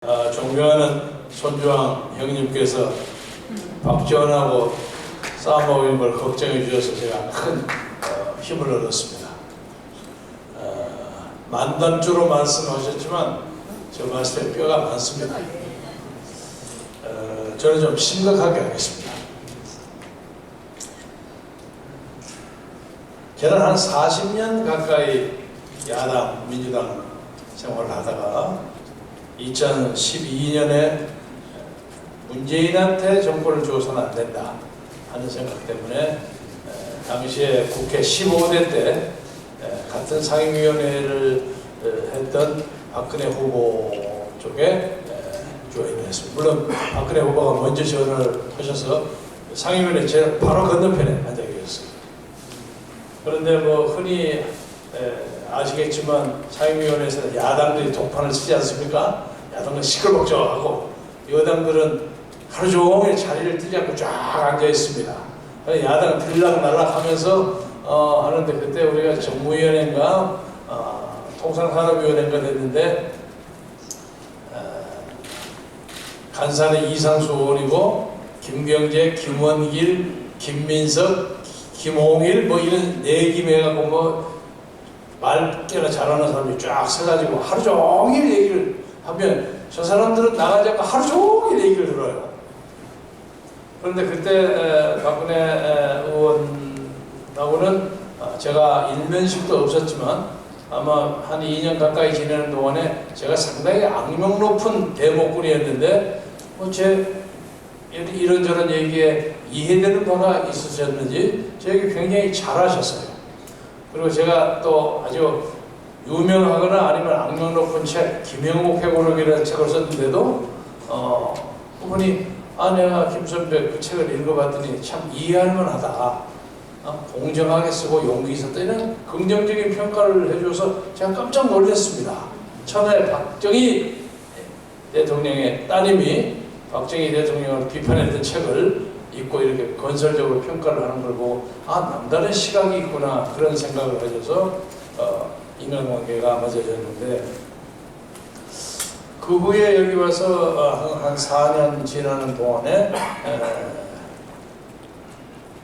존경하는 손주왕 형님께서 박지원하고 싸움하고 걸 걱정해 주셔서 제가 큰 힘을 얻었습니다. 만담주로 말씀하셨지만 저 말씀에 뼈가 많습니다. 저는 좀 심각하게 하겠습니다. 저는 한 40년 가까이 야당, 민주당 생활을 하다가 2012년에 문재인한테 정권을 줘서는 안 된다 하는 생각 때문에 당시에 국회 15대 때 같은 상임위원회를 했던 박근혜 후보 쪽에 조인을 했습니다. 물론 박근혜 후보가 먼저 지원을 하셔서 상임위원회 제 바로 건너편에 앉아 계셨어요. 그런데 뭐 흔히 아시겠지만 상임위원회에서 야당들이 독판을 치지 않습니까? 야당은 시끌벅적 하고 여당들은 하루 종일 자리를 뜨지 않고 쫙 앉아 있습니다. 야당은 들락날락 하면서 하는데 그때 우리가 정무위원회인가 통상산업위원회인가 됐는데 간사는 이상수 의원이고 김경재, 김원길, 김민석, 김홍일 뭐 이런 네김 해갖고 뭐 말꽤나 잘하는 사람이 쫙 서가지고 하루 종일 얘기를 하면 저 사람들은 나가지 않고 하루 종일 얘기를 들어요. 그런데 그때 박근혜 의원하고는 제가 일면식도 없었지만 아마 한 2년 가까이 지내는 동안에 제가 상당히 악명 높은 대목꾼이었는데 제 이런저런 얘기에 이해되는 바가 있으셨는지 저에게 굉장히 잘하셨어요. 그리고 제가 또 아주 유명하거나 아니면 악명 높은 책 김영목 회고록이라는 책을 썼는데도 그분이 내가 김선배 그 책을 읽어봤더니 참 이해할 만하다, 공정하게 쓰고 용기 있었다 이런 긍정적인 평가를 해줘서 제가 깜짝 놀랐습니다. 처음에 박정희 대통령의 따님이 박정희 대통령을 비판했던 책을 읽고 이렇게 건설적으로 평가를 하는 걸 보고 남다른 시각이 있구나 그런 생각을 가져서 인간관계가 맞아졌는데 그 후에 여기 와서 한 4년 지나는 동안에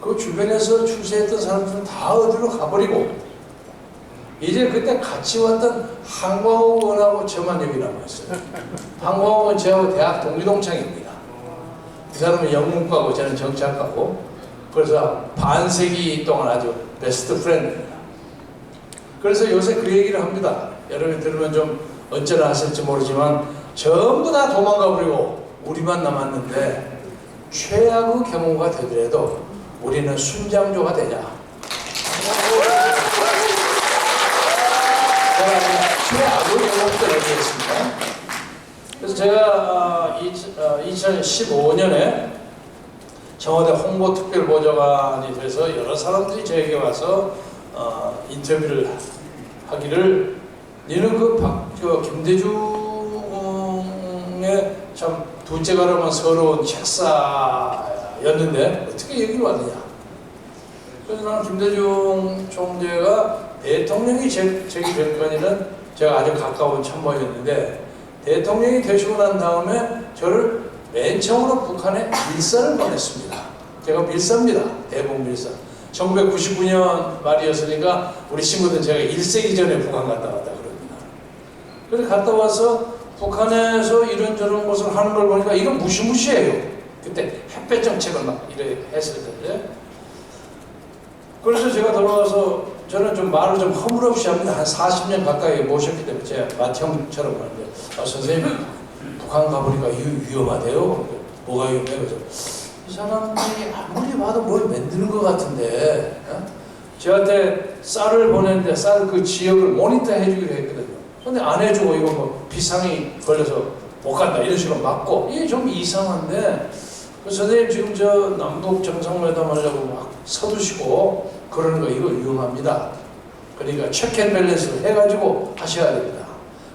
그 주변에서 추세했던 사람들은 다 어디로 가버리고 이제 그때 같이 왔던 한광호 의원하고 저만 여기 남아있어요. 한광호 의원 저하고 대학 동기동창입니다. 그 사람은 영문과고 저는 정치학과고 그래서 반세기 동안 아주 베스트 프렌드입니다. 그래서 요새 그 얘기를 합니다. 여러분이 들으면 좀 어쩌나 하실지 모르지만 전부 다 도망가 버리고 우리만 남았는데 최악의 경우가 되더라도 우리는 순장조가 되자. 제가 최악의 경우부터 얘기했습니다. 그래서 제가 2015년에 청와대 홍보특별보좌관이 돼서 여러 사람들이 저에게 와서 인터뷰를 하기를 너는 그 김대중의 참 둘째 가라면 서러운 책사였는데 어떻게 여기로 왔느냐. 그래서 나는 김대중 총재가 대통령이 되기 전까지는 제가 아주 가까운 참모였는데 대통령이 되시고 난 다음에 저를 맨 처음으로 북한에 밀사를 보냈습니다. 제가 밀사입니다. 대북 밀사. 1999년 말이었으니까 우리 친구들은 제가 1세기 전에 북한 갔다 왔다 그럽니다. 그래서 갔다 와서 북한에서 이런저런 것을 하는 걸 보니까 이건 무시무시해요. 그때 햇볕 정책을 막 이렇게 했을 텐데. 그래서 제가 돌아와서 저는 좀 말을 좀 허물없이 합니다. 한 40년 가까이 모셨기 때문에 제 맏형처럼 하는데 선생님 북한 가보니까 위험하대요. 뭐가 위험해요? 그래서 이 사람들이 아무리 봐도 뭘 만드는 것 같은데 저한테 쌀을 보냈는데 쌀 그 지역을 모니터 해주기로 했거든요. 근데 안 해주고 이거 뭐 비상이 걸려서 못 간다 이런 식으로 막고 이게 좀 이상한데 선생님 지금 저 남북 정상회담 하려고 막 서두시고 그러는 거 이거 위험합니다. 그러니까 체크앤밸런스를 해가지고 하셔야 됩니다.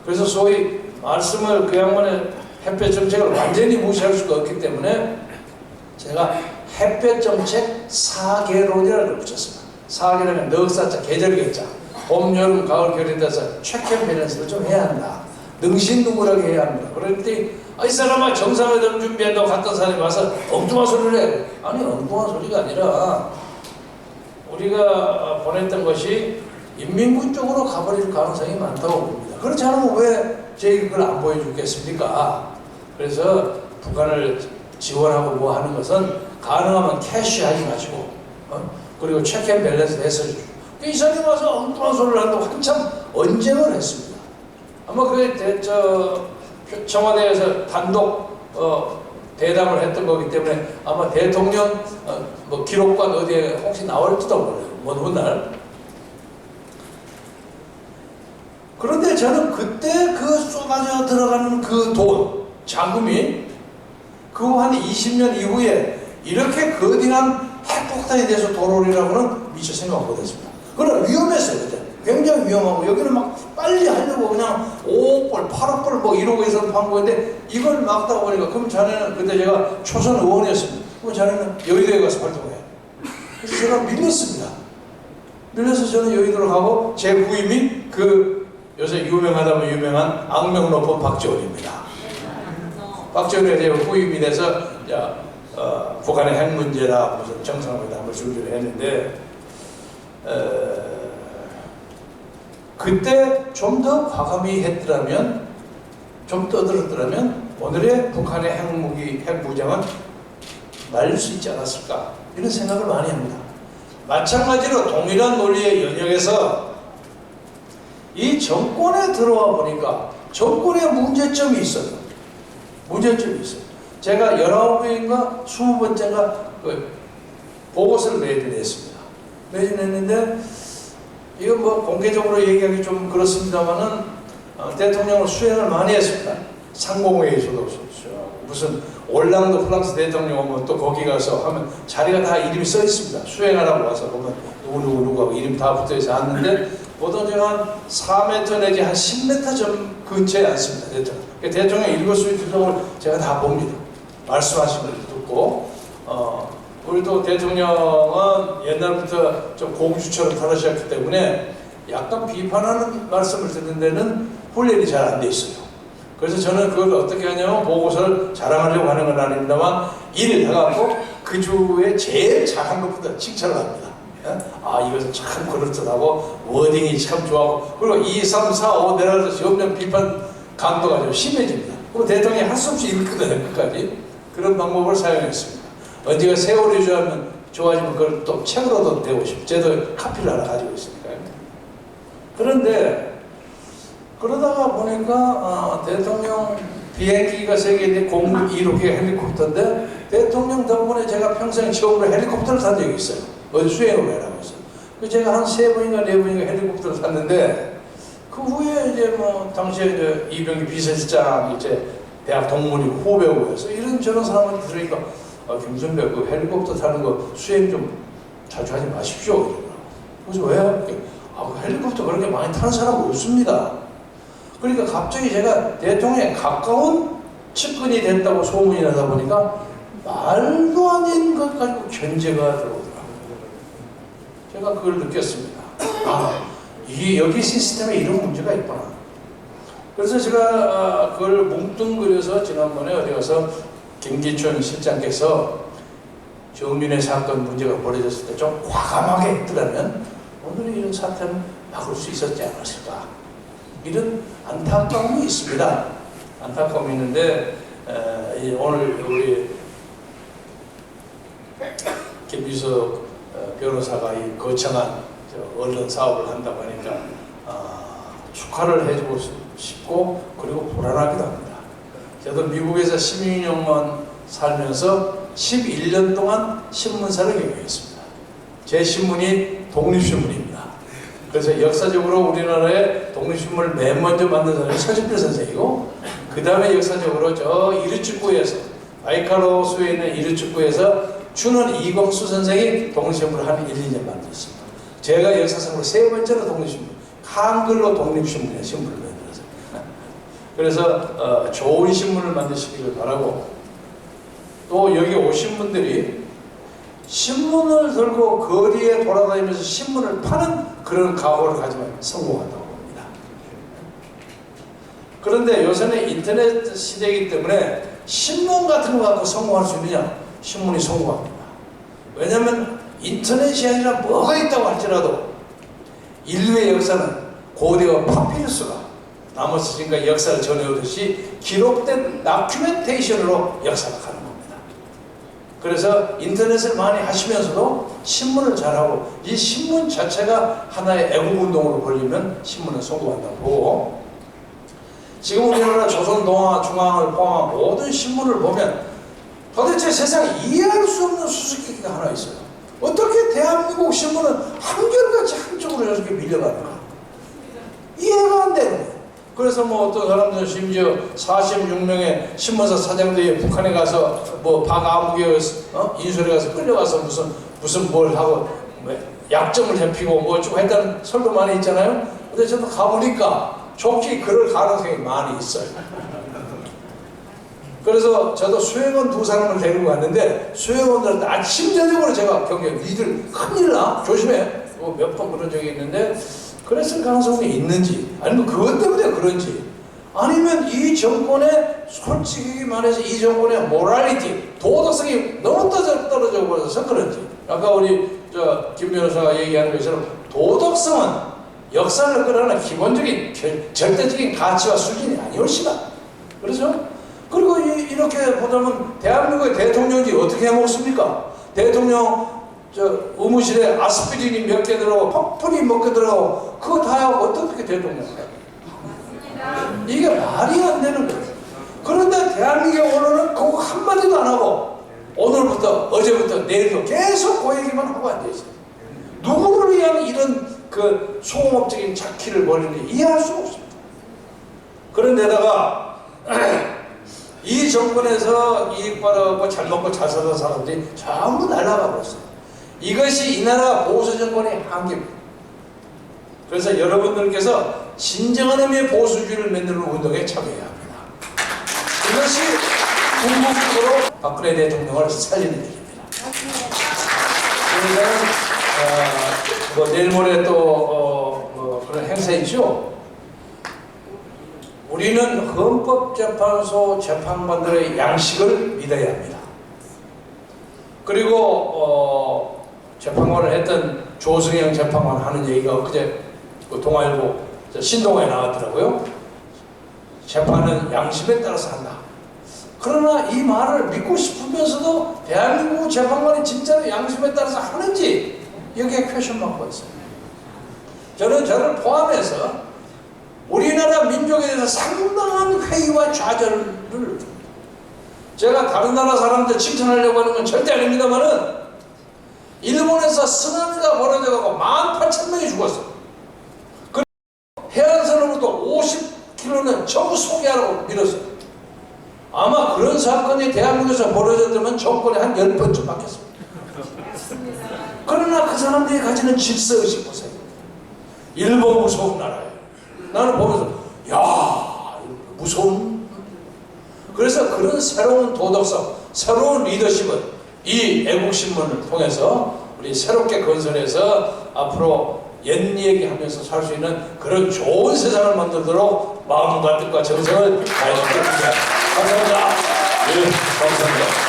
그래서 소위 말씀을 그 양반의 햇볕 정책을 완전히 무시할 수가 없기 때문에 제가 햇볕 정책 4개론이라는 걸 붙였습니다. 4개론은 넉사자 계절겠자 봄, 여름, 가을, 겨울에 따라서 체크앤밸런스를 좀 해야 한다. 능신능구하게 해야 합니다. 그럴 때 이 사람아 정상회담 준비한다고 갔던 사람이 와서 엉뚱한 소리를 해. 아니 엉뚱한 소리가 아니라 우리가 보냈던 것이 인민군 쪽으로 가버릴 가능성이 많다고 봅니다. 그렇지 않으면 왜 저희 그걸 안 보여주겠습니까? 그래서 북한을 지원하고 뭐 하는 것은 가능하면 캐시하지 마시고 그리고 체크앤 밸런스 해서 이 사람이 와서 엉뚱한 소리를 한다고 한참 언쟁을 했습니다. 아마 그게 청와대에서 단독 대담을 했던 거기 때문에 아마 대통령 뭐 기록관 어디에 혹시 나올지도 몰라요. 먼 훗날. 그런데 저는 그때 그 쏟아져 들어가는 그 돈, 자금이 그 한 20년 이후에 이렇게 거대한 핵폭탄에 대해서 돌아오리라고는 미처 생각 못했습니다. 그러나 위험했어요 그때. 굉장히 위험하고 여기는 막 빨리 하려고 그냥 5억불, 8억불 뭐 이러고 해서 판 건데 이걸 막다 보니까 그럼 자네는 그때 제가 초선 의원이었습니다. 그럼 자네는 여의도에 가서 활동해. 그래서 제가 밀렸습니다. 밀려서 저는 여의도로 가고 제 부임이 그 요새 유명하다면 유명한 악명높은 박지원입니다. 박지원에 대해 후임이 돼서 북한의 핵 문제나 무슨 정상회담을 준비를 했는데 그때 좀 더 과감히 했더라면 좀 떠들었더라면 오늘의 북한의 핵무기, 핵무장은 말릴 수 있지 않았을까 이런 생각을 많이 합니다. 마찬가지로 동일한 논리의 영역에서 이 정권에 들어와 보니까 정권에 문제점이 있어요. 문제점이 있어요. 제가 19번인가 20번째가 그 보고서를 매진했습니다. 매진했는데 이건 뭐 공개적으로 얘기하기 좀 그렇습니다만은 대통령을 수행을 많이 했습니다. 상공회의소도 무슨 올랑드 프랑스 대통령 오면 또 거기 가서 하면 자리가 다 이름이 써 있습니다. 수행하라고 와서 보면 누구하고 이름 다 붙어 있어 앉는데 보통 제가 한 4m 내지 한 10m 좀 근처에 앉습니다. 대통령. 대통령 읽었을 주석을 제가 다 봅니다. 말씀하신 걸 듣고 우리 또 대통령은 옛날부터 좀 공주처럼 다루셨기 때문에 약간 비판하는 말씀을 듣는 데는 훈련이 잘 안 돼 있어요. 그래서 저는 그걸 어떻게 하냐면 보고서를 자랑하려고 하는 건 아닙니다만 일을 해갖고 그 주에 제일 잘한 것부터 칭찬을 합니다. 이것은 참 그럴듯하고 워딩이 참 좋아하고 그리고 2, 3, 4, 5 내려가서 점점 비판 강도가 좀 심해집니다. 그럼 대통령이 할 수 없이 읽거든요. 끝까지. 그런 방법을 사용했습니다. 언제가 세월이 좋아지면 그걸 또 책으로도 내고 싶고 저도 카피를 하나 가지고 있으니까요. 그런데 그러다가 보니까 대통령 비행기가 세계인데 공군 1호기가 헬리콥터인데 대통령 덕분에 제가 평생 처음으로 헬리콥터를 탄 적이 있어요. 어디 수행을 해라고 해서. 제가 한 3번인가 4번인가 헬리콥터를 탔는데 그 후에 이제 뭐 당시에 이제 이병기 비서실장 이제 대학 동문이고 후배고 해서 이런저런 사람한테 들으니까 김선배 그 헬리콥터 타는 거 수행 좀 자주 하지 마십시오. 그래서 왜? 그 헬리콥터 그렇게 많이 타는 사람 없습니다. 그러니까 갑자기 제가 대통령에 가까운 측근이 됐다고 소문이 나다 보니까 말도 안 되는 것 가지고 견제가 들어오더라고요. 제가 그걸 느꼈습니다. 여기 시스템에 이런 문제가 있구나. 그래서 제가 그걸 뭉뚱그려서 지난번에 어디 가서 김기춘 실장께서 정윤회 사건 문제가 벌어졌을 때 좀 과감하게 했더라면 오늘 이런 사태는 막을 수 있었지 않았을까. 이런 안타까움이 있습니다. 안타까움이 있는데 오늘 우리 김비서 변호사가 이 거창한 언론 사업을 한다고 하니까 축하를 해주고 싶고 그리고 불안하기도 합니다. 저도 미국에서 16년만 살면서 11년 동안 신문사를 경영했습니다. 제 신문이 독립신문입니다. 그래서 역사적으로 우리나라에 독립신문을 맨 먼저 만든 사람이 서진필 선생이고 그 다음에 역사적으로 저 이르축구에서 바이카로스에 있는 이르축구에서 준원 이광수 선생이 독립신문을 한 1, 2년 만들었습니다. 제가 역사상으로 3번째로 독립신문, 한글로 독립신문에 신문을 만들었어요. 그래서 좋은 신문을 만드시기를 바라고 또 여기 오신 분들이 신문을 들고 거리에 돌아다니면서 신문을 파는 그런 각오를 가지면 성공한다고 봅니다. 그런데 요새는 인터넷 시대이기 때문에 신문 같은 거 갖고 성공할 수 있느냐? 신문이 성공합니다. 왜냐하면 인터넷이 아니라 뭐가 있다고 할지라도 인류의 역사는 고대와 파피루스가 남았으니까 역사를 전해오듯이 기록된 다큐멘테이션으로 역사가 가는 겁니다. 그래서 인터넷을 많이 하시면서도 신문을 잘하고 이 신문 자체가 하나의 애국운동으로 벌리면 신문은 성공한다고 보고, 지금 우리나라 조선동아중앙을 포함한 모든 신문을 보면 도대체 세상에 이해할 수 없는 수수께끼가 하나 있어요. 어떻게 대한민국 신문은 한결같이 한쪽으로 이렇게 밀려가는가? 이해가 안 되는 거예요. 그래서 뭐 어떤 사람들은 심지어 46명의 신문사 사장들이 북한에 가서 뭐 박아무개 인솔에 가서 끌려가서 무슨 뭘 하고 뭐 약점을 잡히고 뭐 어쩌고 했다는 설도 많이 있잖아요. 근데 저도 가보니까 좋게 그럴 가능성이 많이 있어요. 그래서 저도 수행원 2사람을 데리고 갔는데 수행원들한테 아침 저녁으로 제가 경계 니들 큰일 나 조심해 몇 번 그런 적이 있는데, 그랬을 가능성이 있는지 아니면 그것 때문에 그런지 아니면 이 정권의 솔직히 말해서 이 정권의 모랄리티 도덕성이 너무 떨어져 버려서 그런지, 아까 우리 김 변호사가 얘기하는 것처럼 도덕성은 역사를 끌어가는 기본적인 절대적인 가치와 수준이 아니올시다. 그렇죠? 그리고 이렇게 보자면 대한민국의 대통령이 어떻게 해먹습니까? 대통령 의무실에 아스피린이 몇 개 들어가고 퍼플이 몇 개 들어가고 그거 다 하고 어떻게 대통령이야? 이게 말이 안 되는 거예요. 그런데 대한민국의 언론은 그거 한마디도 안 하고 오늘부터 어제부터 내일도 계속 그 얘기만 하고 앉아있어요. 누구를 위한 이런 그 소음업적인 착취를 벌이는지 이해할 수가 없습니다. 그런데다가 이 정권에서 이익 받아갖고 잘 먹고 잘 사는 사람들이 전부 날아가 버렸어요. 이것이 이 나라 보수 정권의 한계입니다. 그래서 여러분들께서 진정한 의미의 보수주의를 만드는 운동에 참여해야 합니다. 이것이 궁극적으로 박근혜 대통령을 살리는 일입니다. 그래서 뭐 내일 모레 또 그런 행사 있죠. 우리는 헌법재판소 재판관들의 양식을 믿어야 합니다. 그리고 재판관을 했던 조승영 재판관 하는 얘기가 엊그제 동아일보 신동아에 나왔더라고요. 재판은 양심에 따라서 한다. 그러나 이 말을 믿고 싶으면서도 대한민국 재판관이 진짜로 양심에 따라서 하는지 여기에 퀘션 마크가 있어요. 저는 저를 포함해서 우리나라 민족에 대해서 상당한 회의와 좌절을 줍니다. 제가 다른 나라 사람들 칭찬하려고 하는 건 절대 아닙니다만은 일본에서 쓰나미가 벌어져가고 18,000명이 죽었어. 그리고 해안선으로부터 50km는 전부 소개하라고 밀었어요. 아마 그런 사건이 대한민국에서 벌어졌다면 정권이 한 10번쯤 바뀌었습니다. 그러나 그 사람들이 가지는 질서의식 보세요. 일본 무서운 나라예요. 나는 보면서 야 무서운. 그래서 그런 새로운 도덕성, 새로운 리더십은 이 애국신문을 통해서 우리 새롭게 건설해서 앞으로 옛 얘기하면서 살 수 있는 그런 좋은 세상을 만들도록 마음과 뜻과 정성을 다해주겠습니다. 감사합니다. 예, 감사합니다.